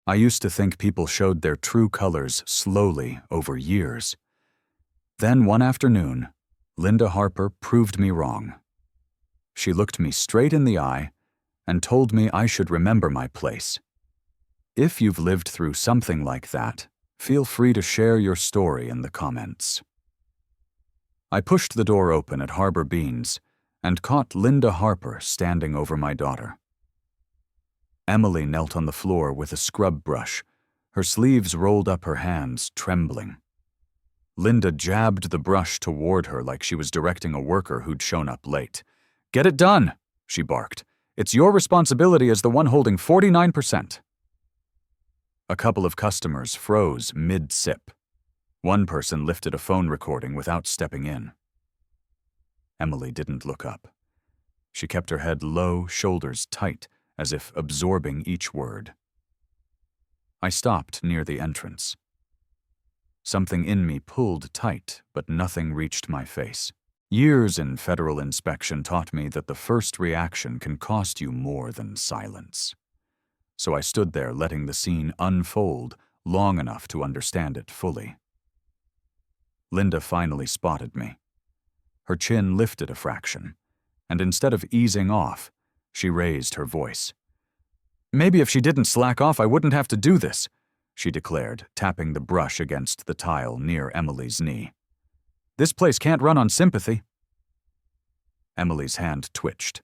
I used to think people showed their true colors slowly over years. Then one afternoon, Linda Harper proved me wrong. She looked me straight in the eye and told me I should remember my place. If you've lived through something like that, feel free to share your story in the comments. I pushed the door open at Harbor Beans and caught Linda Harper standing over my daughter. Emily knelt on the floor with a scrub brush, her sleeves rolled up her hands, trembling. Linda jabbed the brush toward her like she was directing a worker who'd shown up late. "Get it done," she barked. "It's your responsibility as the one holding 49%. A couple of customers froze mid-sip. One person lifted a phone recording without stepping in. Emily didn't look up. She kept her head low, shoulders tight, as if absorbing each word. I stopped near the entrance. Something in me pulled tight, but nothing reached my face. Years in federal inspection taught me that the first reaction can cost you more than silence. So I stood there letting the scene unfold long enough to understand it fully. Linda finally spotted me. Her chin lifted a fraction, and instead of easing off, she raised her voice. "Maybe if she didn't slack off, I wouldn't have to do this," she declared, tapping the brush against the tile near Emily's knee. "This place can't run on sympathy." Emily's hand twitched.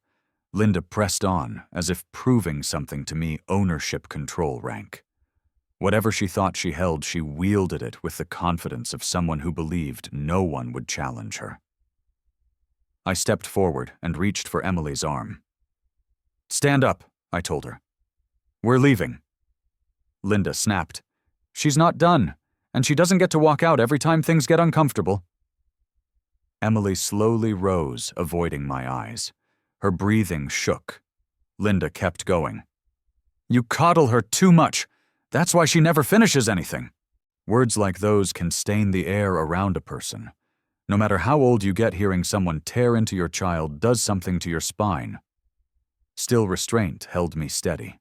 Linda pressed on, as if proving something to me ownership control rank. Whatever she thought she held, she wielded it with the confidence of someone who believed no one would challenge her. I stepped forward and reached for Emily's arm. "Stand up," I told her. "We're leaving." Linda snapped. "She's not done, and she doesn't get to walk out every time things get uncomfortable." Emily slowly rose, avoiding my eyes. Her breathing shook. Linda kept going. "You coddle her too much. That's why she never finishes anything." Words like those can stain the air around a person. No matter how old you get, hearing someone tear into your child does something to your spine. Still, restraint held me steady.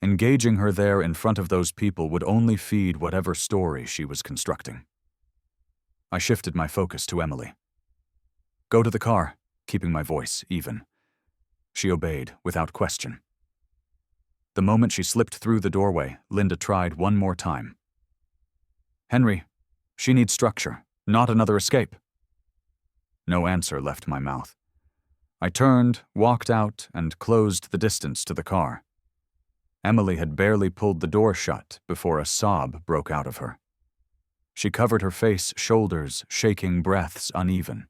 Engaging her there in front of those people would only feed whatever story she was constructing. I shifted my focus to Emily. "Go to the car," keeping my voice even. She obeyed without question. The moment she slipped through the doorway, Linda tried one more time. "Henry, she needs structure, not another escape." No answer left my mouth. I turned, walked out, and closed the distance to the car. Emily had barely pulled the door shut before a sob broke out of her. She covered her face, shoulders, shaking breaths uneven.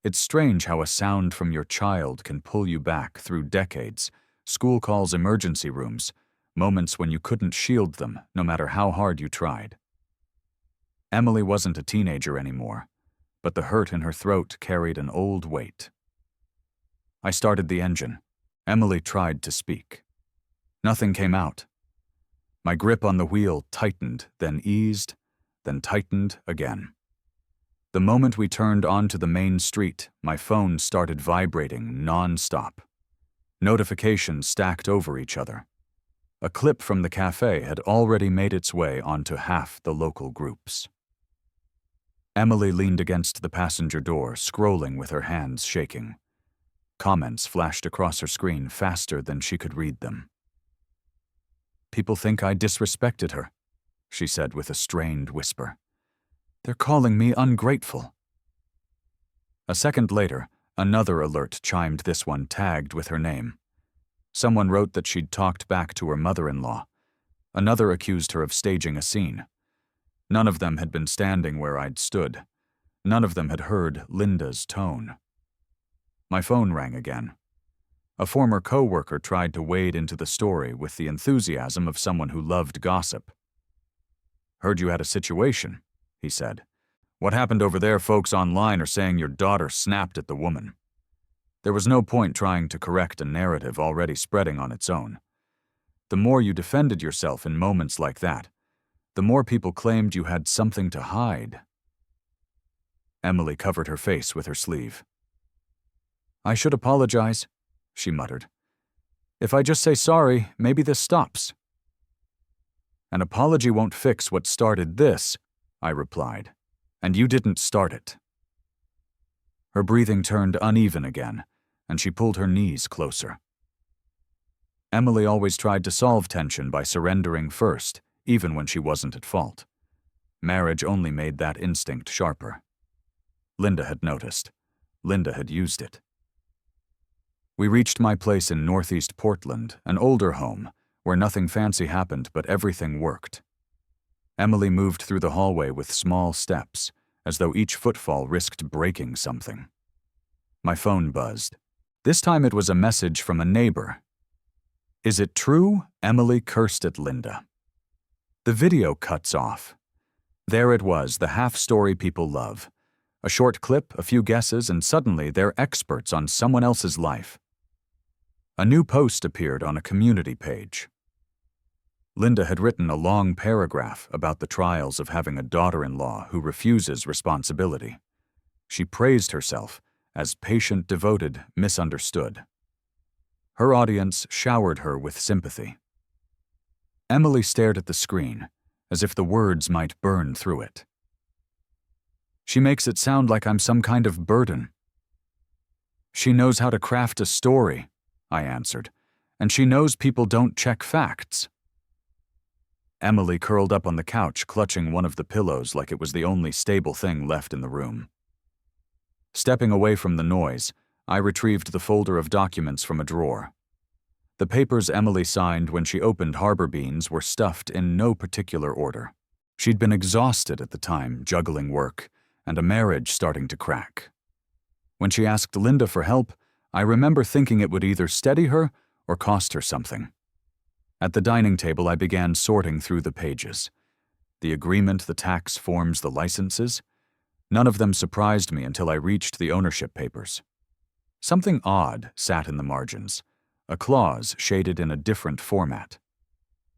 It's strange how a sound from your child can pull you back through decades, school calls, emergency rooms, moments when you couldn't shield them no matter how hard you tried. Emily wasn't a teenager anymore, but the hurt in her throat carried an old weight. I started the engine. Emily tried to speak. Nothing came out. My grip on the wheel tightened, then eased, then tightened again. The moment we turned onto the main street, my phone started vibrating non-stop. Notifications stacked over each other. A clip from the Café had already made its way onto half the local groups. Emily leaned against the passenger door, scrolling with her hands shaking. Comments flashed across her screen faster than she could read them. "People think I disrespected her," she said with a strained whisper. "They're calling me ungrateful." A second later, another alert chimed, this one tagged with her name. Someone wrote that she'd talked back to her mother-in-law. Another accused her of staging a scene. None of them had been standing where I'd stood. None of them had heard Linda's tone. My phone rang again. A former co-worker tried to wade into the story with the enthusiasm of someone who loved gossip. "Heard you had a situation," he said. "What happened over there? Folks online are saying your daughter snapped at the woman." There was no point trying to correct a narrative already spreading on its own. The more you defended yourself in moments like that, the more people claimed you had something to hide. Emily covered her face with her sleeve. "I should apologize," she muttered. "If I just say sorry, maybe this stops." "An apology won't fix what started this," I replied. "And you didn't start it." Her breathing turned uneven again, and she pulled her knees closer. Emily always tried to solve tension by surrendering first, even when she wasn't at fault. Marriage only made that instinct sharper. Linda had noticed. Linda had used it. We reached my place in northeast Portland, an older home, where nothing fancy happened but everything worked. Emily moved through the hallway with small steps, as though each footfall risked breaking something. My phone buzzed. This time it was a message from a neighbor. "Is it true?" Emily cursed at Linda. The video cuts off. There it was, the half-story people love. A short clip, a few guesses, and suddenly they're experts on someone else's life. A new post appeared on a community page. Linda had written a long paragraph about the trials of having a daughter-in-law who refuses responsibility. She praised herself as patient, devoted, misunderstood. Her audience showered her with sympathy. Emily stared at the screen, as if the words might burn through it. "She makes it sound like I'm some kind of burden." "She knows how to craft a story," I answered, "and she knows people don't check facts." Emily curled up on the couch, clutching one of the pillows like it was the only stable thing left in the room. Stepping away from the noise, I retrieved the folder of documents from a drawer. The papers Emily signed when she opened Harbor Beans were stuffed in no particular order. She'd been exhausted at the time, juggling work, and a marriage starting to crack. When she asked Linda for help, I remember thinking it would either steady her or cost her something. At the dining table, I began sorting through the pages. The agreement, the tax forms, the licenses. None of them surprised me until I reached the ownership papers. Something odd sat in the margins, a clause shaded in a different format.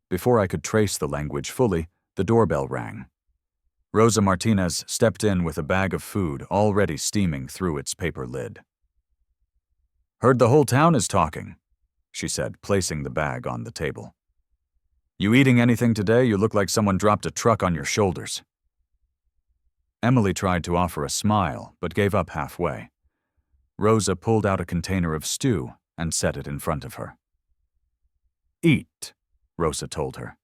Before I could trace the language fully, the doorbell rang. Rosa Martinez stepped in with a bag of food already steaming through its paper lid. "Heard the whole town is talking," she said, placing the bag on the table. "You eating anything today? You look like someone dropped a truck on your shoulders." Emily tried to offer a smile, but gave up halfway. Rosa pulled out a container of stew and set it in front of her. "Eat," Rosa told her.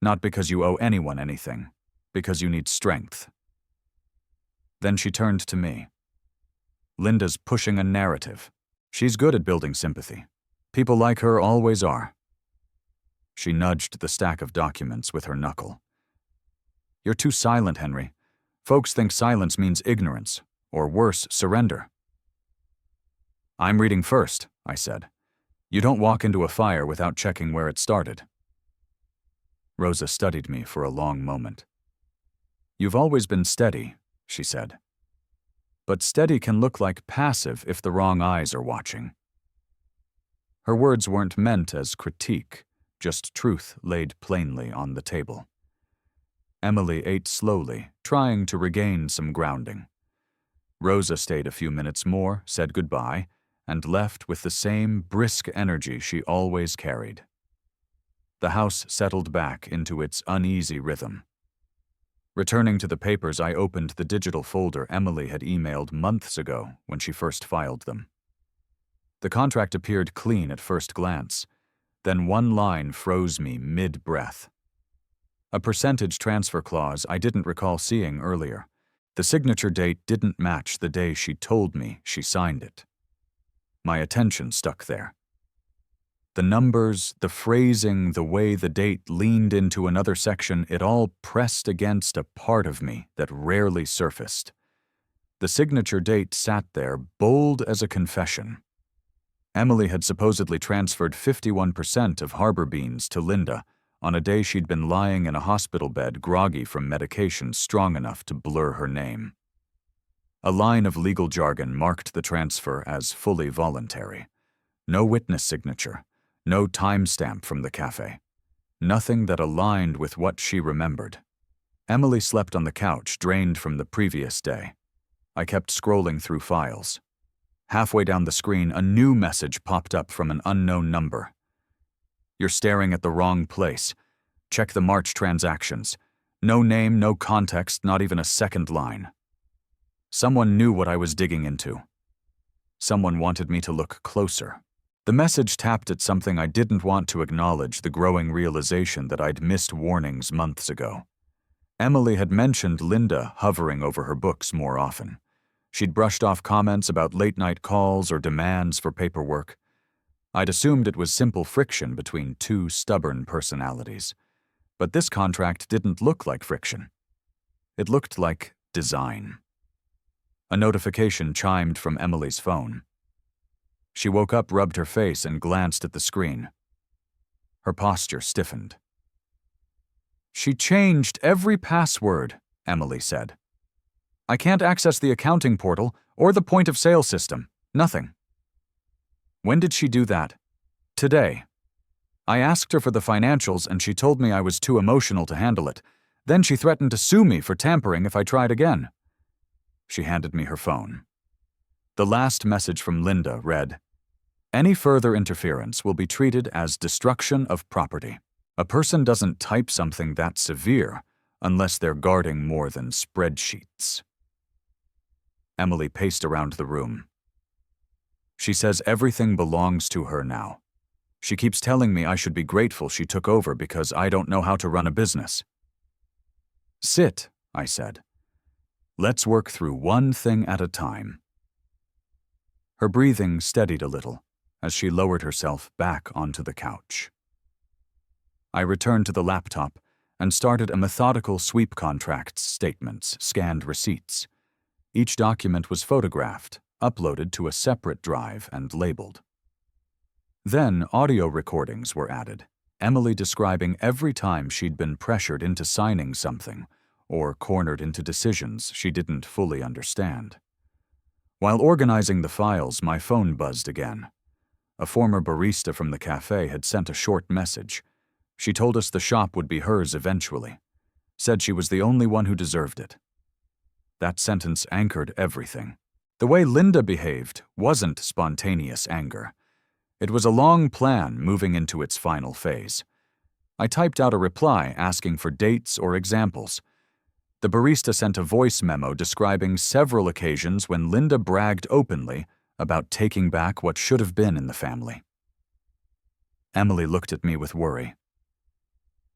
"Not because you owe anyone anything, because you need strength." Then she turned to me. "Linda's pushing a narrative. She's good at building sympathy. People like her always are." She nudged the stack of documents with her knuckle. "You're too silent, Henry. Folks think silence means ignorance, or worse, surrender." "I'm reading first," I said. "You don't walk into a fire without checking where it started." Rosa studied me for a long moment. "You've always been steady," she said. "But steady can look like passive if the wrong eyes are watching." Her words weren't meant as critique, just truth laid plainly on the table. Emily ate slowly, trying to regain some grounding. Rosa stayed a few minutes more, said goodbye, and left with the same brisk energy she always carried. The house settled back into its uneasy rhythm. Returning to the papers, I opened the digital folder Emily had emailed months ago when she first filed them. The contract appeared clean at first glance. Then one line froze me mid-breath. A percentage transfer clause I didn't recall seeing earlier. The signature date didn't match the day she told me she signed it. My attention stuck there. The numbers, the phrasing, the way the date leaned into another section, it all pressed against a part of me that rarely surfaced. The signature date sat there, bold as a confession. Emily had supposedly transferred 51% of Harbor Beans to Linda on a day she'd been lying in a hospital bed groggy from medication strong enough to blur her name. A line of legal jargon marked the transfer as fully voluntary. No witness signature, no timestamp from the Café. Nothing that aligned with what she remembered. Emily slept on the couch, drained from the previous day. I kept scrolling through files. Halfway down the screen, a new message popped up from an unknown number. "You're staring at the wrong place. Check the March transactions. No name, no context, not even a second line. Someone knew what I was digging into. Someone wanted me to look closer. The message tapped at something I didn't want to acknowledge, the growing realization that I'd missed warnings months ago. Emily had mentioned Linda hovering over her books more often. She'd brushed off comments about late-night calls or demands for paperwork. I'd assumed it was simple friction between two stubborn personalities. But this contract didn't look like friction. It looked like design. A notification chimed from Emily's phone. She woke up, rubbed her face, and glanced at the screen. Her posture stiffened. "She changed every password," Emily said. "I can't access the accounting portal or the point-of-sale system. Nothing." "When did she do that?" "Today. I asked her for the financials and she told me I was too emotional to handle it. Then she threatened to sue me for tampering if I tried again." She handed me her phone. The last message from Linda read, "Any further interference will be treated as destruction of property. A person doesn't type something that severe unless they're guarding more than spreadsheets." Emily paced around the room. "She says everything belongs to her now. She keeps telling me I should be grateful she took over because I don't know how to run a business." "Sit," I said. "Let's work through one thing at a time." Her breathing steadied a little as she lowered herself back onto the couch. I returned to the laptop and started a methodical sweep: contracts, statements, scanned receipts. Each document was photographed, uploaded to a separate drive, and labeled. Then audio recordings were added, Emily describing every time she'd been pressured into signing something or cornered into decisions she didn't fully understand. While organizing the files, my phone buzzed again. A former barista from the cafe had sent a short message. She told us the shop would be hers eventually, said she was the only one who deserved it. That sentence anchored everything. The way Linda behaved wasn't spontaneous anger. It was a long plan moving into its final phase. I typed out a reply asking for dates or examples. The barista sent a voice memo describing several occasions when Linda bragged openly about taking back what should have been in the family. Emily looked at me with worry.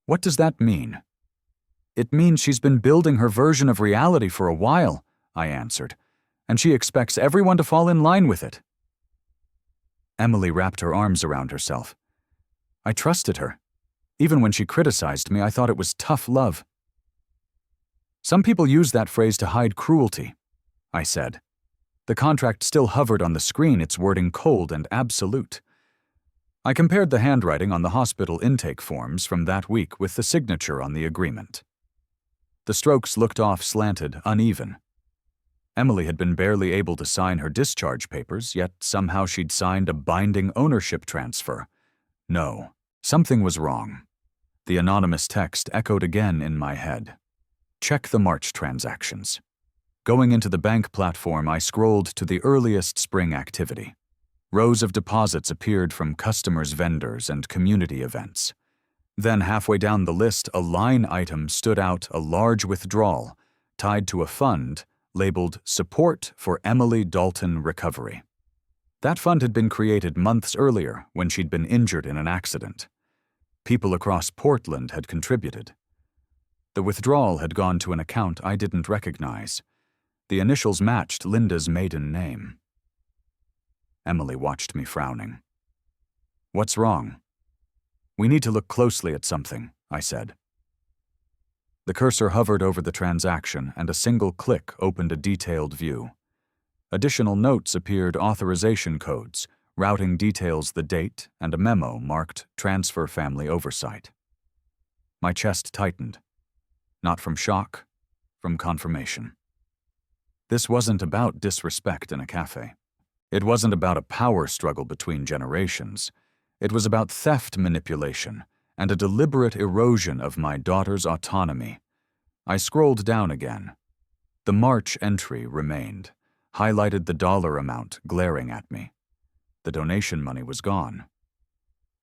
"What does that mean?" "It means she's been building her version of reality for a while," I answered, "and she expects everyone to fall in line with it." Emily wrapped her arms around herself. "I trusted her. Even when she criticized me, I thought it was tough love." "Some people use that phrase to hide cruelty," I said. The contract still hovered on the screen, its wording cold and absolute. I compared the handwriting on the hospital intake forms from that week with the signature on the agreement. The strokes looked off, slanted, uneven. Emily had been barely able to sign her discharge papers, yet somehow she'd signed a binding ownership transfer. No, something was wrong. The anonymous text echoed again in my head. Check the March transactions. Going into the bank platform, I scrolled to the earliest spring activity. Rows of deposits appeared from customers, vendors, and community events. Then halfway down the list, a line item stood out, a large withdrawal, tied to a fund labeled Support for Emily Dalton Recovery. That fund had been created months earlier when she'd been injured in an accident. People across Portland had contributed. The withdrawal had gone to an account I didn't recognize. The initials matched Linda's maiden name. Emily watched me frowning. "What's wrong?" "We need to look closely at something," I said. The cursor hovered over the transaction, and a single click opened a detailed view. Additional notes appeared: authorization codes, routing details, the date, and a memo marked Transfer Family Oversight. My chest tightened. Not from shock, from confirmation. This wasn't about disrespect in a cafe. It wasn't about a power struggle between generations. It was about theft, manipulation, and a deliberate erosion of my daughter's autonomy. I scrolled down again. The March entry remained, highlighted the dollar amount glaring at me. The donation money was gone.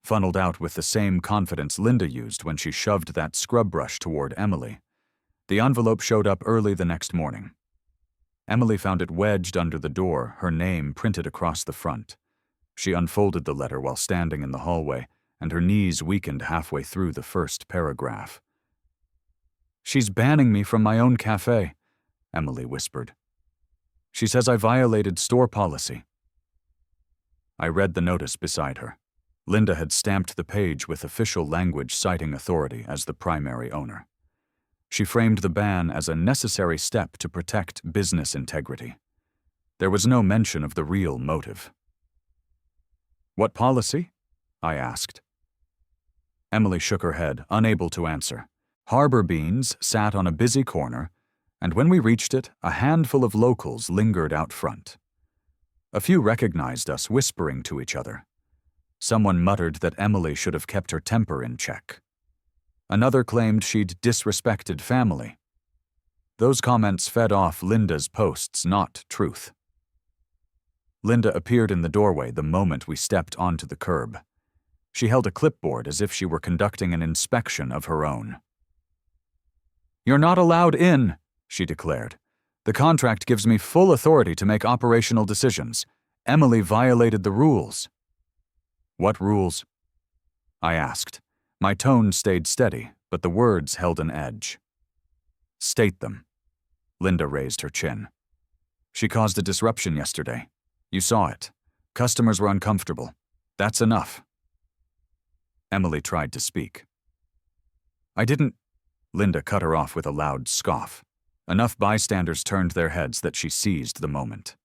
funneled out with the same confidence Linda used when she shoved that scrub brush toward Emily. The envelope showed up early the next morning. Emily found it wedged under the door, her name printed across the front. She unfolded the letter while standing in the hallway, and her knees weakened halfway through the first paragraph. "She's banning me from my own cafe," Emily whispered. "She says I violated store policy." I read the notice beside her. Linda had stamped the page with official language citing authority as the primary owner. She framed the ban as a necessary step to protect business integrity. There was no mention of the real motive. "What policy?" I asked. Emily shook her head, unable to answer. Harbor Beans sat on a busy corner, and when we reached it, a handful of locals lingered out front. A few recognized us, whispering to each other. Someone muttered that Emily should have kept her temper in check. Another claimed she'd disrespected family. Those comments fed off Linda's posts, not truth. Linda appeared in the doorway the moment we stepped onto the curb. She held a clipboard as if she were conducting an inspection of her own. "You're not allowed in," she declared. "The contract gives me full authority to make operational decisions. Emily violated the rules." "What rules?" I asked. My tone stayed steady, but the words held an edge. "State them." Linda raised her chin. "She caused a disruption yesterday. You saw it. Customers were uncomfortable. That's enough." Emily tried to speak. "I didn't—" Linda cut her off with a loud scoff. Enough bystanders turned their heads that she seized the moment.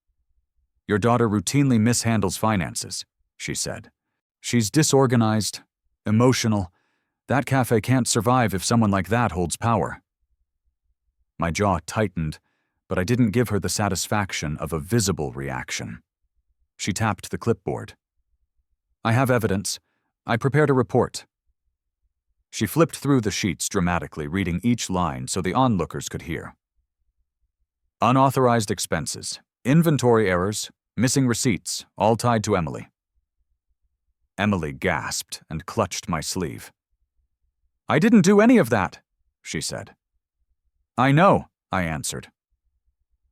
"Your daughter routinely mishandles finances," she said. "She's disorganized, emotional. That cafe can't survive if someone like that holds power." My jaw tightened, but I didn't give her the satisfaction of a visible reaction. She tapped the clipboard. "I have evidence. I prepared a report." She flipped through the sheets dramatically, reading each line so the onlookers could hear. "Unauthorized expenses, inventory errors, missing receipts, all tied to Emily." Emily gasped and clutched my sleeve. "I didn't do any of that," she said. "I know," I answered.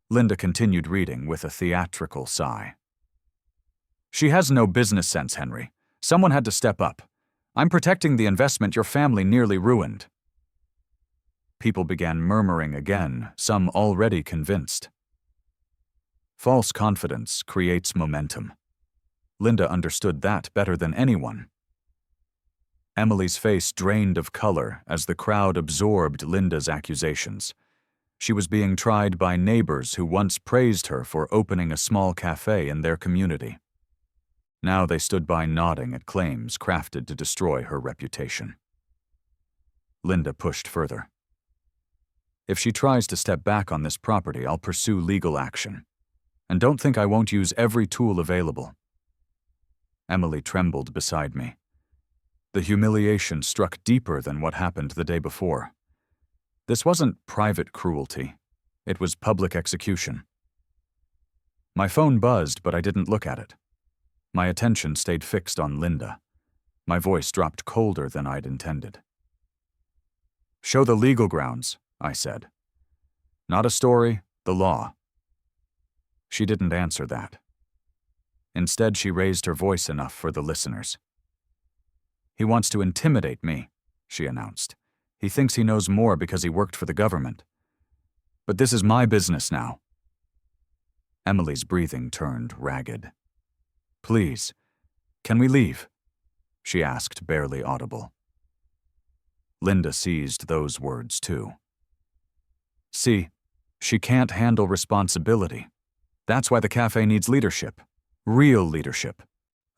Linda continued reading with a theatrical sigh. "She has no business sense, Henry. Someone had to step up. I'm protecting the investment your family nearly ruined." People began murmuring again, some already convinced. False confidence creates momentum. Linda understood that better than anyone. Emily's face drained of color as the crowd absorbed Linda's accusations. She was being tried by neighbors who once praised her for opening a small cafe in their community. Now they stood by nodding at claims crafted to destroy her reputation. Linda pushed further. "If she tries to step back on this property, I'll pursue legal action. And don't think I won't use every tool available." Emily trembled beside me. The humiliation struck deeper than what happened the day before. This wasn't private cruelty. It was public execution. My phone buzzed, but I didn't look at it. My attention stayed fixed on Linda. My voice dropped colder than I'd intended. "Show the legal grounds," I said. "Not a story, the law." She didn't answer that. Instead, she raised her voice enough for the listeners. "He wants to intimidate me," she announced. "He thinks he knows more because he worked for the government. But this is my business now." Emily's breathing turned ragged. "Please, can we leave?" she asked, barely audible. Linda seized those words too. "See, she can't handle responsibility. That's why the cafe needs leadership. Real leadership."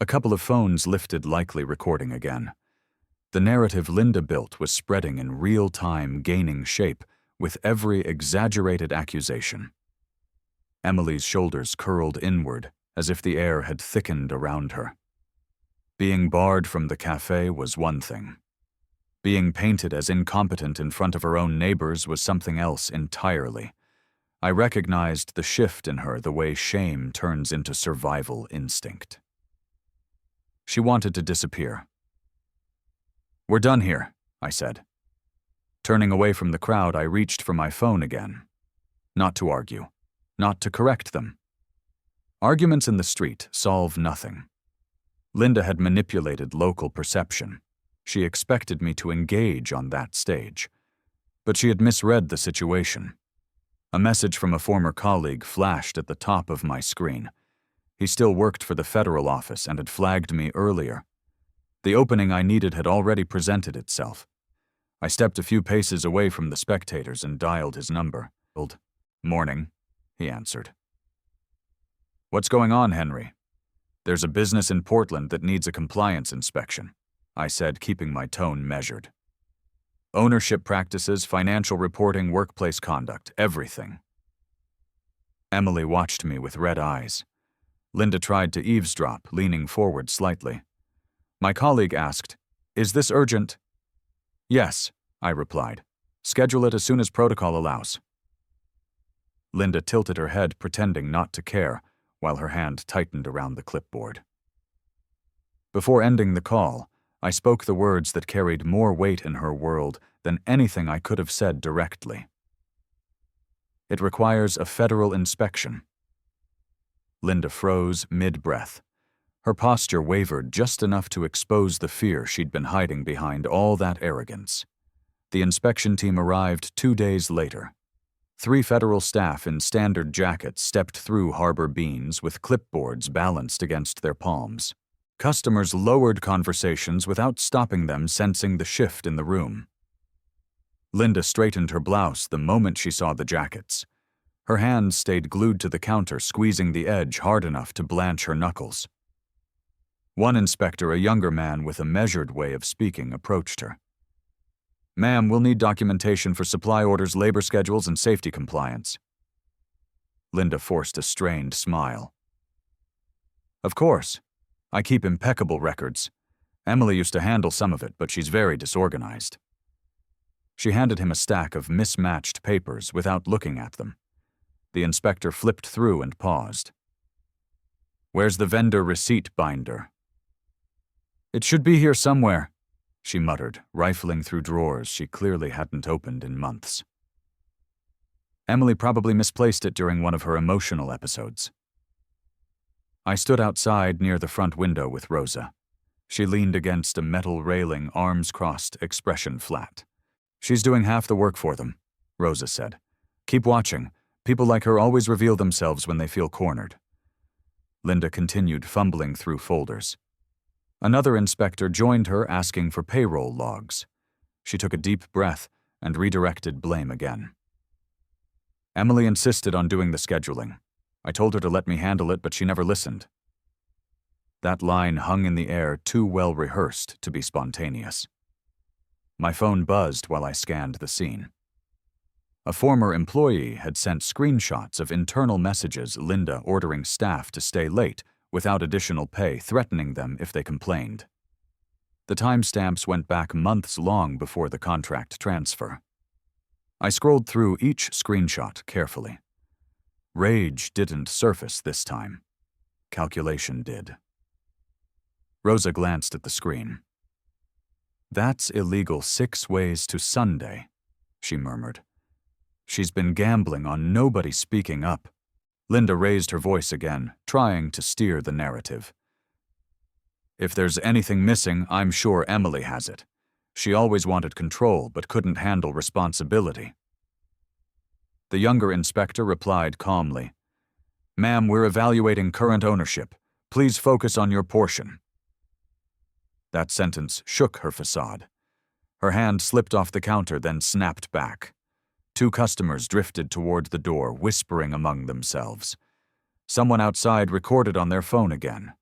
A couple of phones lifted, likely recording again. The narrative Linda built was spreading in real time, gaining shape with every exaggerated accusation. Emily's shoulders curled inward, as if the air had thickened around her. Being barred from the cafe was one thing. Being painted as incompetent in front of her own neighbors was something else entirely. I recognized the shift in her the way shame turns into survival instinct. She wanted to disappear. We're done here, I said. Turning away from the crowd, I reached for my phone again. Not to argue. Not to correct them. Arguments in the street solve nothing. Linda had manipulated local perception. She expected me to engage on that stage. But she had misread the situation. A message from a former colleague flashed at the top of my screen. He still worked for the federal office and had flagged me earlier. The opening I needed had already presented itself. I stepped a few paces away from the spectators and dialed his number. "Morning," he answered. "What's going on, Henry?" "There's a business in Portland that needs a compliance inspection," I said, keeping my tone measured. "Ownership practices, financial reporting, workplace conduct, everything." Emily watched me with red eyes. Linda tried to eavesdrop, leaning forward slightly. My colleague asked, "Is this urgent?" "Yes," I replied. "Schedule it as soon as protocol allows." Linda tilted her head, pretending not to care, while her hand tightened around the clipboard. Before ending the call, I spoke the words that carried more weight in her world than anything I could have said directly. "It requires a federal inspection." Linda froze mid-breath. Her posture wavered just enough to expose the fear she'd been hiding behind all that arrogance. The inspection team arrived 2 days later. 3 federal staff in standard jackets stepped through harbor beams with clipboards balanced against their palms. Customers lowered conversations without stopping them, sensing the shift in the room. Linda straightened her blouse the moment she saw the jackets. Her hands stayed glued to the counter, squeezing the edge hard enough to blanch her knuckles. One inspector, a younger man with a measured way of speaking, approached her. "Ma'am, we'll need documentation for supply orders, labor schedules, and safety compliance." Linda forced a strained smile. "Of course. I keep impeccable records. Emily used to handle some of it, but she's very disorganized." She handed him a stack of mismatched papers without looking at them. The inspector flipped through and paused. "Where's the vendor receipt binder?" "It should be here somewhere," she muttered, rifling through drawers she clearly hadn't opened in months. Emily probably misplaced it during one of her emotional episodes. I stood outside near the front window with Rosa. She leaned against a metal railing, arms crossed, expression flat. "She's doing half the work for them," Rosa said. "Keep watching. People like her always reveal themselves when they feel cornered." Linda continued fumbling through folders. Another inspector joined her, asking for payroll logs. She took a deep breath and redirected blame again. "Emily insisted on doing the scheduling. I told her to let me handle it, but she never listened." That line hung in the air, too well rehearsed to be spontaneous. My phone buzzed while I scanned the scene. A former employee had sent screenshots of internal messages, Linda ordering staff to stay late without additional pay, threatening them if they complained. The timestamps went back months long before the contract transfer. I scrolled through each screenshot carefully. Rage didn't surface this time. Calculation did. Rosa glanced at the screen. "That's illegal 6 ways to Sunday," she murmured. "She's been gambling on nobody speaking up." Linda raised her voice again, trying to steer the narrative. "If there's anything missing, I'm sure Emily has it. She always wanted control but couldn't handle responsibility." The younger inspector replied calmly, "Ma'am, we're evaluating current ownership. Please focus on your portion." That sentence shook her facade. Her hand slipped off the counter, then snapped back. 2 customers drifted toward the door, whispering among themselves. Someone outside recorded on their phone again.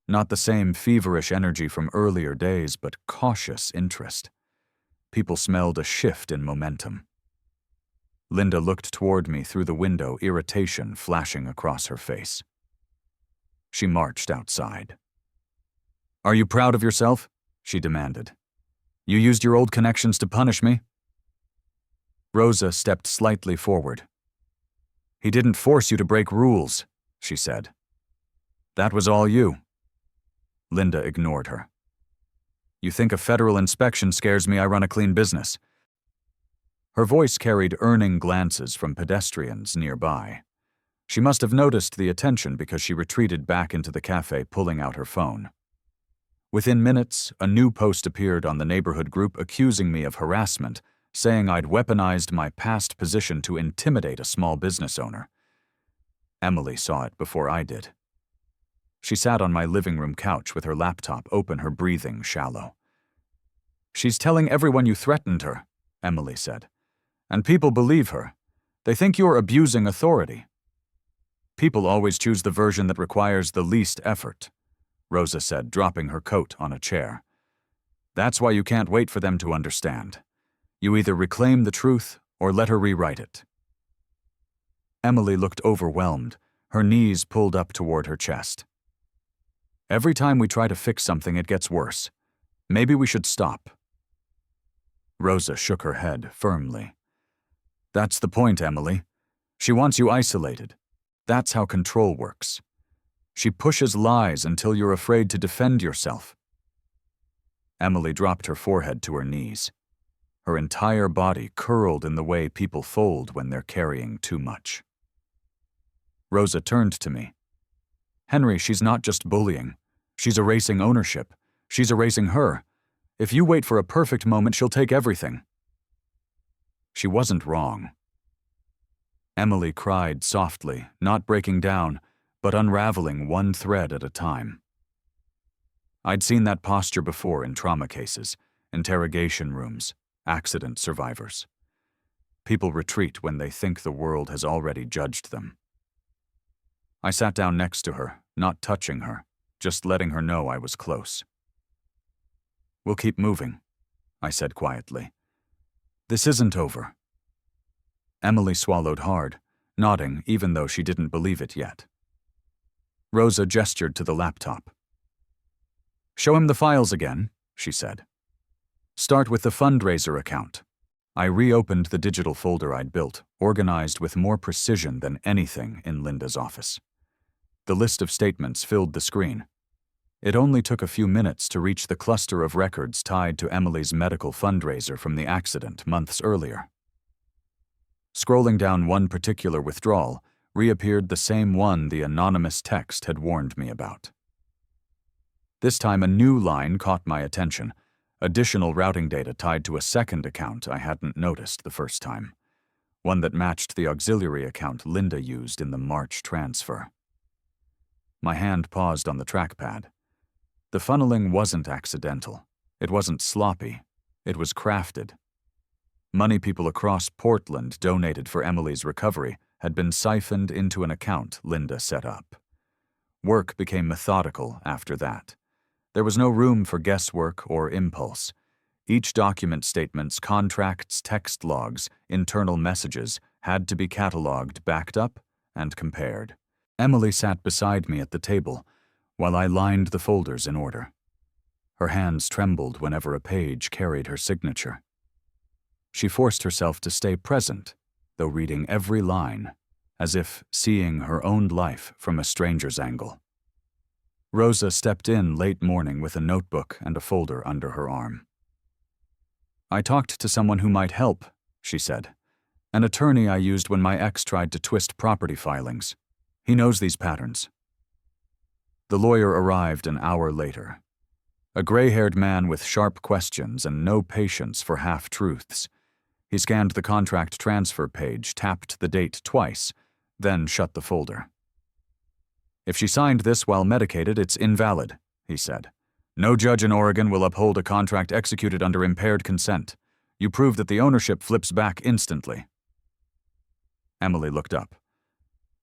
Not the same feverish energy from earlier days, but cautious interest. People smelled a shift in momentum. Linda looked toward me through the window, irritation flashing across her face. She marched outside. "Are you proud of yourself?" she demanded. "You used your old connections to punish me?" Rosa stepped slightly forward. "He didn't force you to break rules," she said. "That was all you." Linda ignored her. You think a federal inspection scares me? I run a clean business." Her voice carried earning glances from pedestrians nearby. She must have noticed the attention because she retreated back into the cafe, pulling out her phone. Within minutes, a new post appeared on the neighborhood group accusing me of harassment, saying I'd weaponized my past position to intimidate a small business owner. Emily saw it before I did. She sat on my living room couch with her laptop open, her breathing shallow. "She's telling everyone you threatened her," Emily said. "And people believe her. They think you're abusing authority." "People always choose the version that requires the least effort," Rosa said, dropping her coat on a chair. "That's why you can't wait for them to understand. You either reclaim the truth or let her rewrite it." Emily looked overwhelmed, her knees pulled up toward her chest. "Every time we try to fix something, it gets worse. Maybe we should stop." Rosa shook her head firmly. "That's the point, Emily. She wants you isolated. That's how control works. She pushes lies until you're afraid to defend yourself." Emily dropped her forehead to her knees. Her entire body curled in the way people fold when they're carrying too much. Rosa turned to me. "Henry, she's not just bullying. She's erasing ownership. She's erasing her. If you wait for a perfect moment, she'll take everything." She wasn't wrong. Emily cried softly, not breaking down, but unraveling one thread at a time. I'd seen that posture before in trauma cases, interrogation rooms, accident survivors. People retreat when they think the world has already judged them. I sat down next to her, not touching her, just letting her know I was close. "We'll keep moving," I said quietly. "This isn't over." Emily swallowed hard, nodding even though she didn't believe it yet. Rosa gestured to the laptop. "Show him the files again," she said. "Start with the fundraiser account." I reopened the digital folder I'd built, organized with more precision than anything in Linda's office. The list of statements filled the screen. It only took a few minutes to reach the cluster of records tied to Emily's medical fundraiser from the accident months earlier. Scrolling down one particular withdrawal, reappeared the same one the anonymous text had warned me about. This time a new line caught my attention, additional routing data tied to a second account I hadn't noticed the first time, one that matched the auxiliary account Linda used in the March transfer. My hand paused on the trackpad. The funneling wasn't accidental. It wasn't sloppy. It was crafted. Money people across Portland donated for Emily's recovery had been siphoned into an account Linda set up. Work became methodical after that. There was no room for guesswork or impulse. Each document, statements, contracts, text logs, internal messages had to be cataloged, backed up, and compared. Emily sat beside me at the table while I lined the folders in order. Her hands trembled whenever a page carried her signature. She forced herself to stay present, though reading every line, as if seeing her own life from a stranger's angle. Rosa stepped in late morning with a notebook and a folder under her arm. "I talked to someone who might help," she said. "An attorney I used when my ex tried to twist property filings. He knows these patterns." The lawyer arrived an hour later. A gray-haired man with sharp questions and no patience for half-truths. He scanned the contract transfer page, tapped the date twice, then shut the folder. "If she signed this while medicated, it's invalid," he said. "No judge in Oregon will uphold a contract executed under impaired consent. You prove that the ownership flips back instantly." Emily looked up.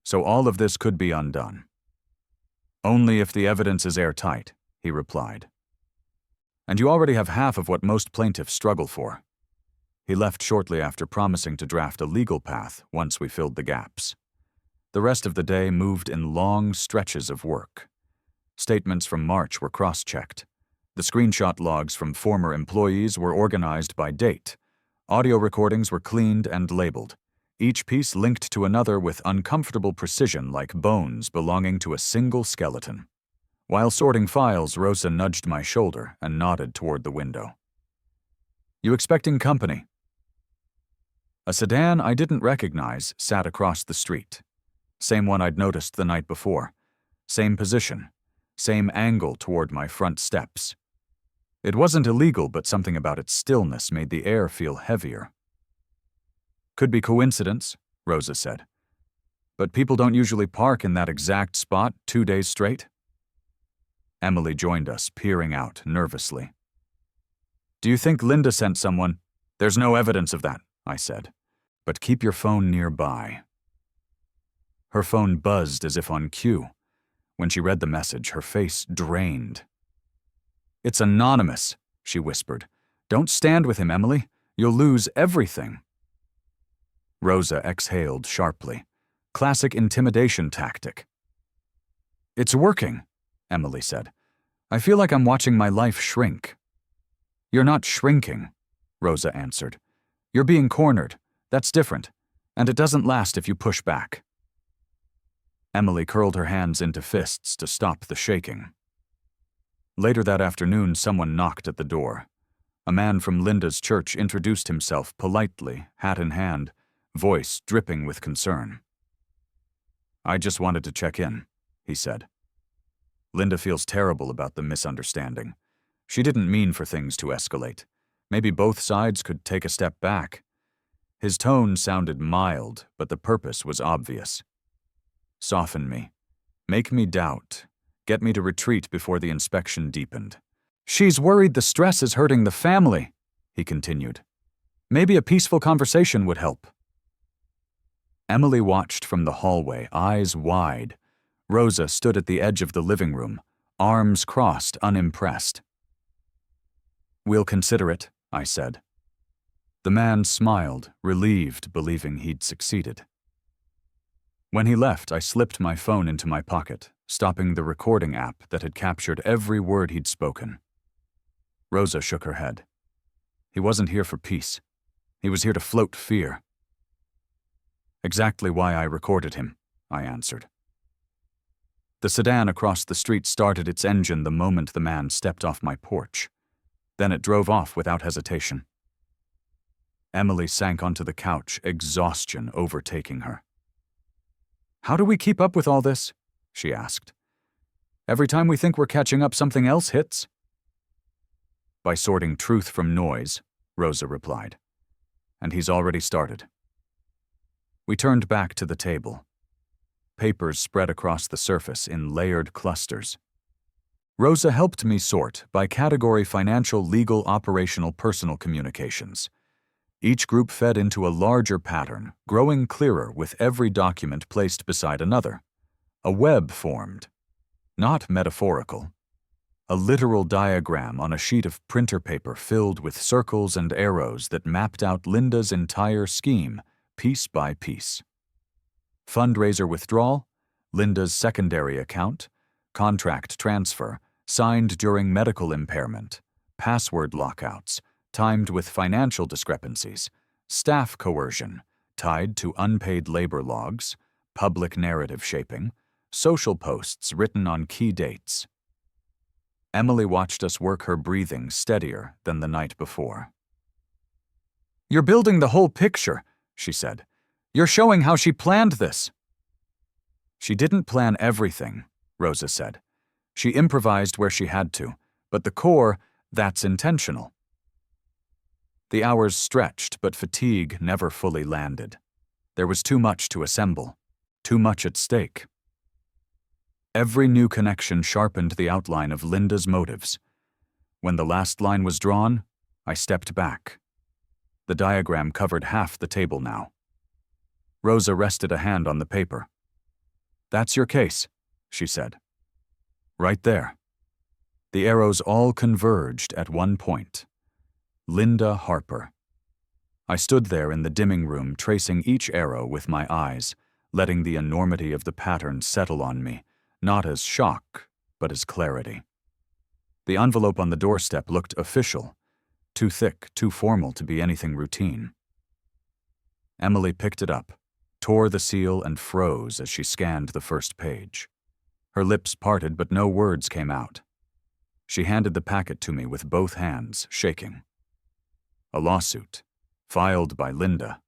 "So all of this could be undone." "Only if the evidence is airtight," he replied. "And you already have half of what most plaintiffs struggle for." He left shortly after, promising to draft a legal path once we filled the gaps. The rest of the day moved in long stretches of work. Statements from March were cross-checked. The screenshot logs from former employees were organized by date. Audio recordings were cleaned and labeled, each piece linked to another with uncomfortable precision like bones belonging to a single skeleton. While sorting files, Rosa nudged my shoulder and nodded toward the window. "You expecting company?" A sedan I didn't recognize sat across the street. Same one I'd noticed the night before. Same position. Same angle toward my front steps. It wasn't illegal, but something about its stillness made the air feel heavier. "Could be coincidence," Rosa said. "But people don't usually park in that exact spot 2 days straight." Emily joined us, peering out nervously. "Do you think Linda sent someone?" "There's no evidence of that," I said. "But keep your phone nearby." Her phone buzzed as if on cue. When she read the message, her face drained. "It's anonymous," she whispered. "Don't stand with him, Emily. You'll lose everything." Rosa exhaled sharply. Classic intimidation tactic. "It's working," Emily said. "I feel like I'm watching my life shrink." "You're not shrinking," Rosa answered. "You're being cornered. That's different. And it doesn't last if you push back." Emily curled her hands into fists to stop the shaking. Later that afternoon, someone knocked at the door. A man from Linda's church introduced himself politely, hat in hand, voice dripping with concern. "I just wanted to check in," he said. "Linda feels terrible about the misunderstanding. She didn't mean for things to escalate. Maybe both sides could take a step back." His tone sounded mild, but the purpose was obvious. "Soften me. Make me doubt. Get me to retreat before the inspection deepened." "She's worried the stress is hurting the family," he continued. "Maybe a peaceful conversation would help." Emily watched from the hallway, eyes wide. Rosa stood at the edge of the living room, arms crossed, unimpressed. "We'll consider it," I said. The man smiled, relieved, believing he'd succeeded. When he left, I slipped my phone into my pocket, stopping the recording app that had captured every word he'd spoken. Rosa shook her head. He wasn't here for peace. He was here to float fear. "Exactly why I recorded him," I answered. The sedan across the street started its engine the moment the man stepped off my porch. Then it drove off without hesitation. Emily sank onto the couch, exhaustion overtaking her. "How do we keep up with all this?" she asked. "Every time we think we're catching up, something else hits." "By sorting truth from noise," Rosa replied. "And he's already started." We turned back to the table. Papers spread across the surface in layered clusters. Rosa helped me sort by category: financial, legal, operational, personal communications. Each group fed into a larger pattern, growing clearer with every document placed beside another. A web formed. Not metaphorical. A literal diagram on a sheet of printer paper filled with circles and arrows that mapped out Linda's entire scheme, piece by piece. Fundraiser withdrawal, Linda's secondary account, contract transfer, signed during medical impairment, password lockouts, timed with financial discrepancies, staff coercion, tied to unpaid labor logs, public narrative shaping, social posts written on key dates. Emily watched us work, her breathing steadier than the night before. "You're building the whole picture," she said. "You're showing how she planned this." "She didn't plan everything," Rosa said. "She improvised where she had to, but the core, that's intentional." The hours stretched, but fatigue never fully landed. There was too much to assemble, too much at stake. Every new connection sharpened the outline of Linda's motives. When the last line was drawn, I stepped back. The diagram covered half the table now. Rosa rested a hand on the paper. "That's your case," she said. "Right there." The arrows all converged at one point. Linda Harper. I stood there in the dimming room, tracing each arrow with my eyes, letting the enormity of the pattern settle on me, not as shock, but as clarity. The envelope on the doorstep looked official, too thick, too formal to be anything routine. Emily picked it up, tore the seal, and froze as she scanned the first page. Her lips parted, but no words came out. She handed the packet to me with both hands, shaking. A lawsuit, filed by Linda.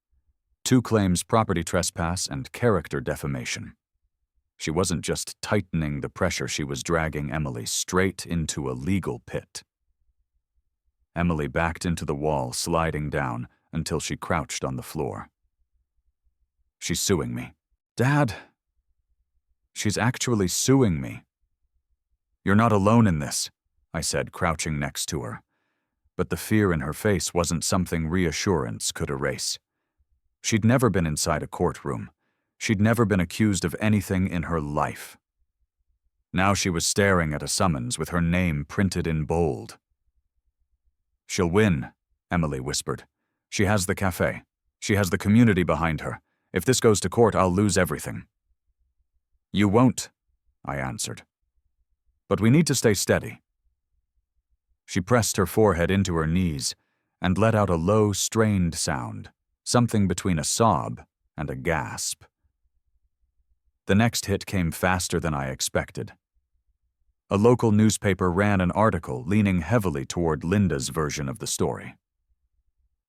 2 claims: property trespass and character defamation. She wasn't just tightening the pressure, she was dragging Emily straight into a legal pit. Emily backed into the wall, sliding down until she crouched on the floor. She's suing me. Dad! She's actually suing me. You're not alone in this, I said, crouching next to her. But the fear in her face wasn't something reassurance could erase. She'd never been inside a courtroom. She'd never been accused of anything in her life. Now she was staring at a summons with her name printed in bold. She'll win, Emily whispered. She has the café. She has the community behind her. If this goes to court, I'll lose everything. You won't, I answered. But we need to stay steady. She pressed her forehead into her knees and let out a low, strained sound, something between a sob and a gasp. The next hit came faster than I expected. A local newspaper ran an article leaning heavily toward Linda's version of the story.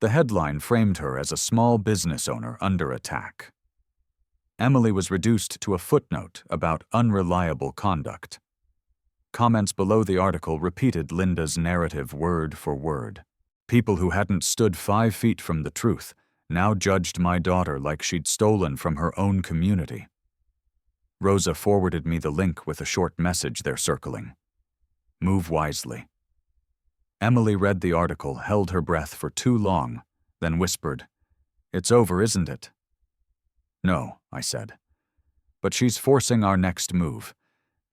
The headline framed her as a small business owner under attack. Emily was reduced to a footnote about unreliable conduct. Comments below the article repeated Linda's narrative word for word. People who hadn't stood 5 feet from the truth now judged my daughter like she'd stolen from her own community. Rosa forwarded me the link with a short message they're circling. Move wisely. Emily read the article, held her breath for too long, then whispered, "It's over, isn't it?" "No," I said. "But she's forcing our next move.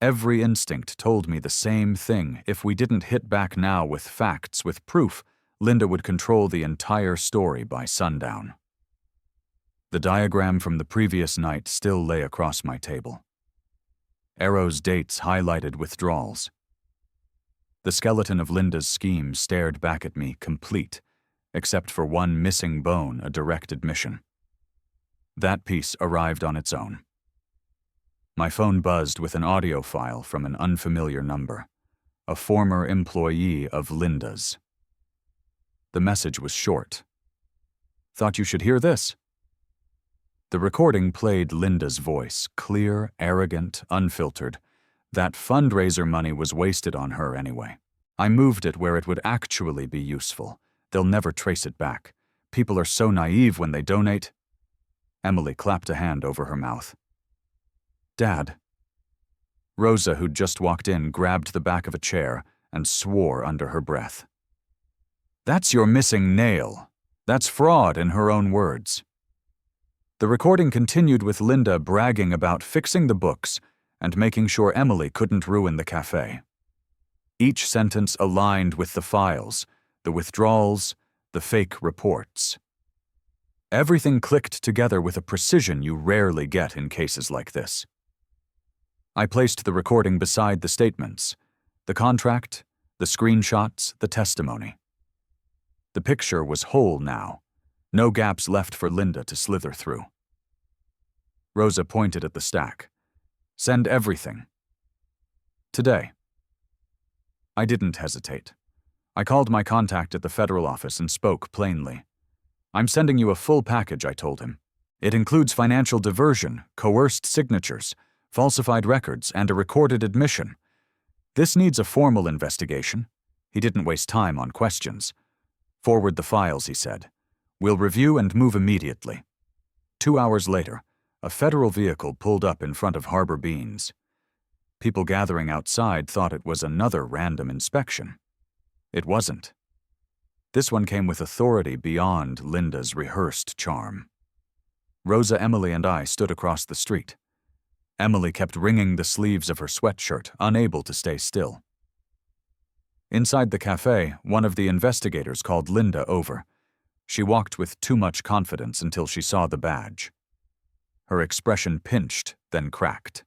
Every instinct told me the same thing. If we didn't hit back now with facts, with proof, Linda would control the entire story by sundown." The diagram from the previous night still lay across my table. Arrows, dates highlighted withdrawals. The skeleton of Linda's scheme stared back at me, complete, except for one missing bone, a direct admission. That piece arrived on its own. My phone buzzed with an audio file from an unfamiliar number, a former employee of Linda's. The message was short. "Thought you should hear this." The recording played Linda's voice, clear, arrogant, unfiltered. That fundraiser money was wasted on her anyway. I moved it where it would actually be useful. They'll never trace it back. People are so naive when they donate. Emily clapped a hand over her mouth. "Dad." Rosa, who'd just walked in, grabbed the back of a chair and swore under her breath. "That's your missing nail. That's fraud, in her own words." The recording continued with Linda bragging about fixing the books and making sure Emily couldn't ruin the café. Each sentence aligned with the files, the withdrawals, the fake reports. Everything clicked together with a precision you rarely get in cases like this. I placed the recording beside the statements, the contract, the screenshots, the testimony. The picture was whole now, no gaps left for Linda to slither through. Rosa pointed at the stack. "Send everything. Today." I didn't hesitate. I called my contact at the federal office and spoke plainly. "I'm sending you a full package," I told him. "It includes financial diversion, coerced signatures, falsified records, and a recorded admission. This needs a formal investigation." He didn't waste time on questions. "Forward the files," he said. "We'll review and move immediately." 2 hours later, a federal vehicle pulled up in front of Harbor Beans. People gathering outside thought it was another random inspection. It wasn't. This one came with authority beyond Linda's rehearsed charm. Rosa, Emily, and I stood across the street. Emily kept wringing the sleeves of her sweatshirt, unable to stay still. Inside the café, one of the investigators called Linda over. She walked with too much confidence until she saw the badge. Her expression pinched, then cracked.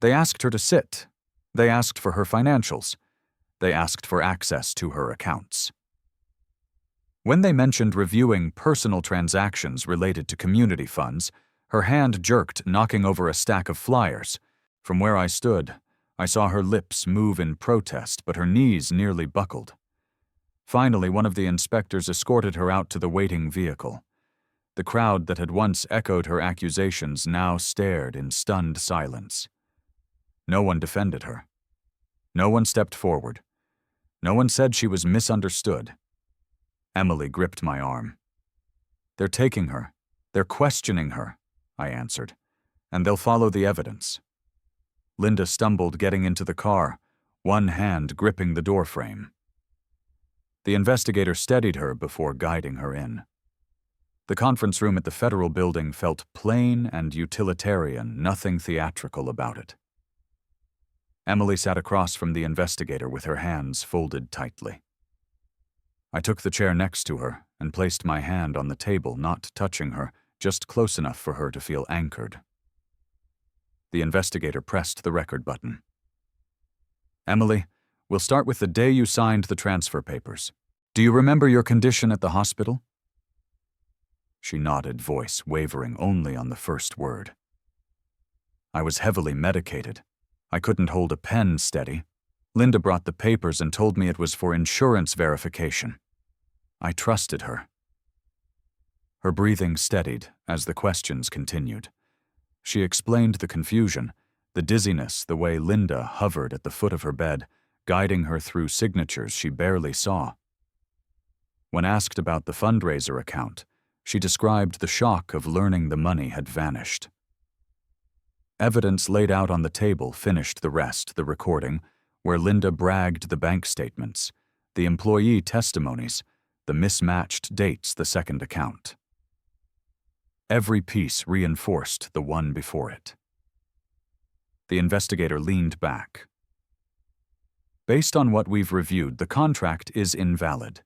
They asked her to sit. They asked for her financials. They asked for access to her accounts. When they mentioned reviewing personal transactions related to community funds, her hand jerked, knocking over a stack of flyers. From where I stood, I saw her lips move in protest, but her knees nearly buckled. Finally, one of the inspectors escorted her out to the waiting vehicle. The crowd that had once echoed her accusations now stared in stunned silence. No one defended her. No one stepped forward. No one said she was misunderstood. Emily gripped my arm. "They're taking her. They're questioning her," I answered, "and they'll follow the evidence." Linda stumbled getting into the car, one hand gripping the doorframe. The investigator steadied her before guiding her in. The conference room at the federal building felt plain and utilitarian, nothing theatrical about it. Emily sat across from the investigator with her hands folded tightly. I took the chair next to her and placed my hand on the table, not touching her, just close enough for her to feel anchored. The investigator pressed the record button. "Emily, we'll start with the day you signed the transfer papers. Do you remember your condition at the hospital?" She nodded, voice wavering only on the first word. "I was heavily medicated. I couldn't hold a pen steady. Linda brought the papers and told me it was for insurance verification. I trusted her." Her breathing steadied as the questions continued. She explained the confusion, the dizziness, the way Linda hovered at the foot of her bed, guiding her through signatures she barely saw. When asked about the fundraiser account, she described the shock of learning the money had vanished. Evidence laid out on the table finished the rest, the recording, where Linda bragged the bank statements, the employee testimonies, the mismatched dates, the second account. Every piece reinforced the one before it. The investigator leaned back. "Based on what we've reviewed, the contract is invalid.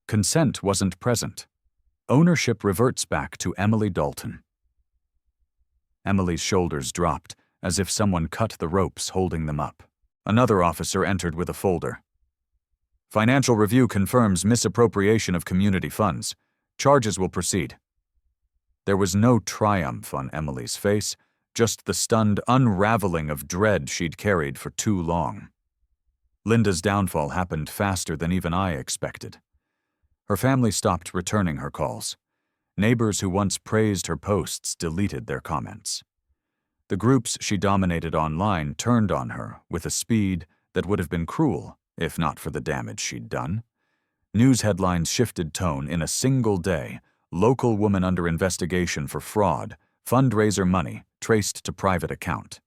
Consent wasn't present. Ownership reverts back to Emily Dalton." Emily's shoulders dropped, as if someone cut the ropes holding them up. Another officer entered with a folder. "Financial review confirms misappropriation of community funds. Charges will proceed." There was no triumph on Emily's face, just the stunned unraveling of dread she'd carried for too long. Linda's downfall happened faster than even I expected. Her family stopped returning her calls. Neighbors who once praised her posts deleted their comments. The groups she dominated online turned on her with a speed that would have been cruel if not for the damage she'd done. News headlines shifted tone in a single day. Local woman under investigation for fraud, fundraiser money traced to private account.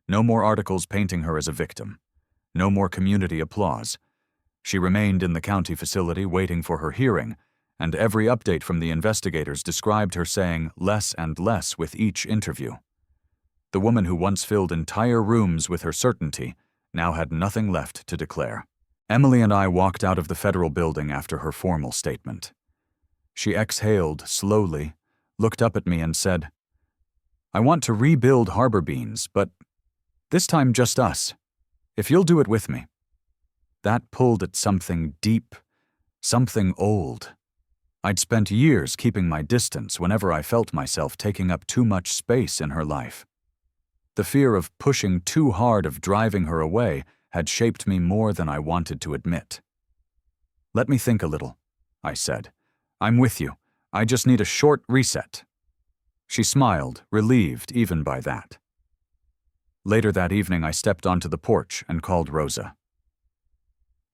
No more articles painting her as a victim. No more community applause. She remained in the county facility waiting for her hearing, and every update from the investigators described her saying less and less with each interview. The woman who once filled entire rooms with her certainty now had nothing left to declare. Emily and I walked out of the federal building after her formal statement. She exhaled slowly, looked up at me and said, "I want to rebuild Harbor Beans, but this time just us, if you'll do it with me." That pulled at something deep, something old. I'd spent years keeping my distance whenever I felt myself taking up too much space in her life. The fear of pushing too hard, of driving her away, had shaped me more than I wanted to admit. "Let me think a little," I said. "I'm with you. I just need a short reset." She smiled, relieved even by that. Later that evening, I stepped onto the porch and called Rosa.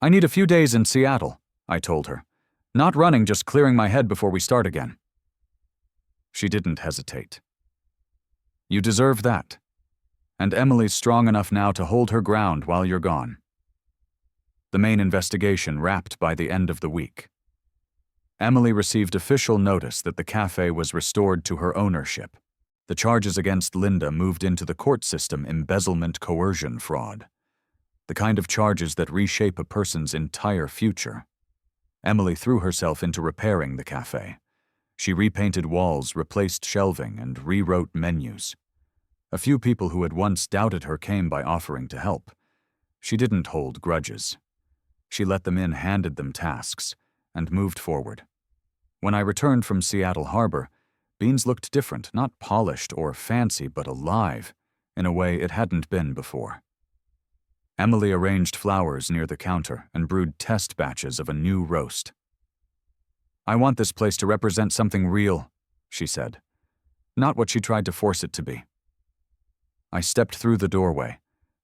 "I need a few days in Seattle," I told her. "Not running, just clearing my head before we start again." She didn't hesitate. "You deserve that. And Emily's strong enough now to hold her ground while you're gone." The main investigation wrapped by the end of the week. Emily received official notice that the cafe was restored to her ownership. The charges against Linda moved into the court system: embezzlement, coercion, fraud. The kind of charges that reshape a person's entire future. Emily threw herself into repairing the cafe. She repainted walls, replaced shelving, and rewrote menus. A few people who had once doubted her came by offering to help. She didn't hold grudges. She let them in, handed them tasks, and moved forward. When I returned from Seattle Harbor, Beans looked different, not polished or fancy, but alive. in a way it hadn't been before. Emily arranged flowers near the counter and brewed test batches of a new roast. "I want this place to represent something real," she said, not what she tried to force it to be. I stepped through the doorway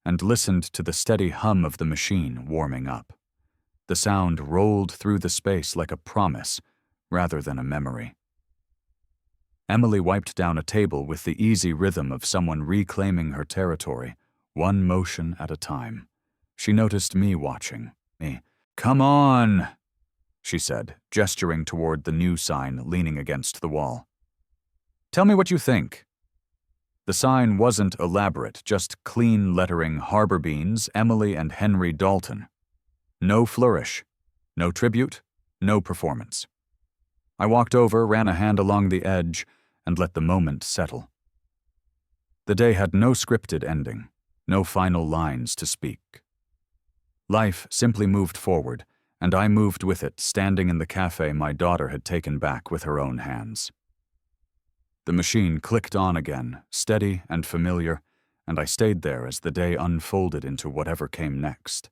and listened to the steady hum of the machine warming up. The sound rolled through the space like a promise rather than a memory. Emily wiped down a table with the easy rhythm of someone reclaiming her territory, one motion at a time. She noticed me watching. Me. "Come on," she said, gesturing toward the new sign leaning against the wall. "Tell me what you think." The sign wasn't elaborate, just clean lettering Harbor Beans, Emily and Henry Dalton. No flourish, no tribute, no performance. I walked over, ran a hand along the edge, and let the moment settle. The day had no scripted ending, no final lines to speak. Life simply moved forward, and I moved with it, standing in the cafe my daughter had taken back with her own hands. The machine clicked on again, steady and familiar, and I stayed there as the day unfolded into whatever came next.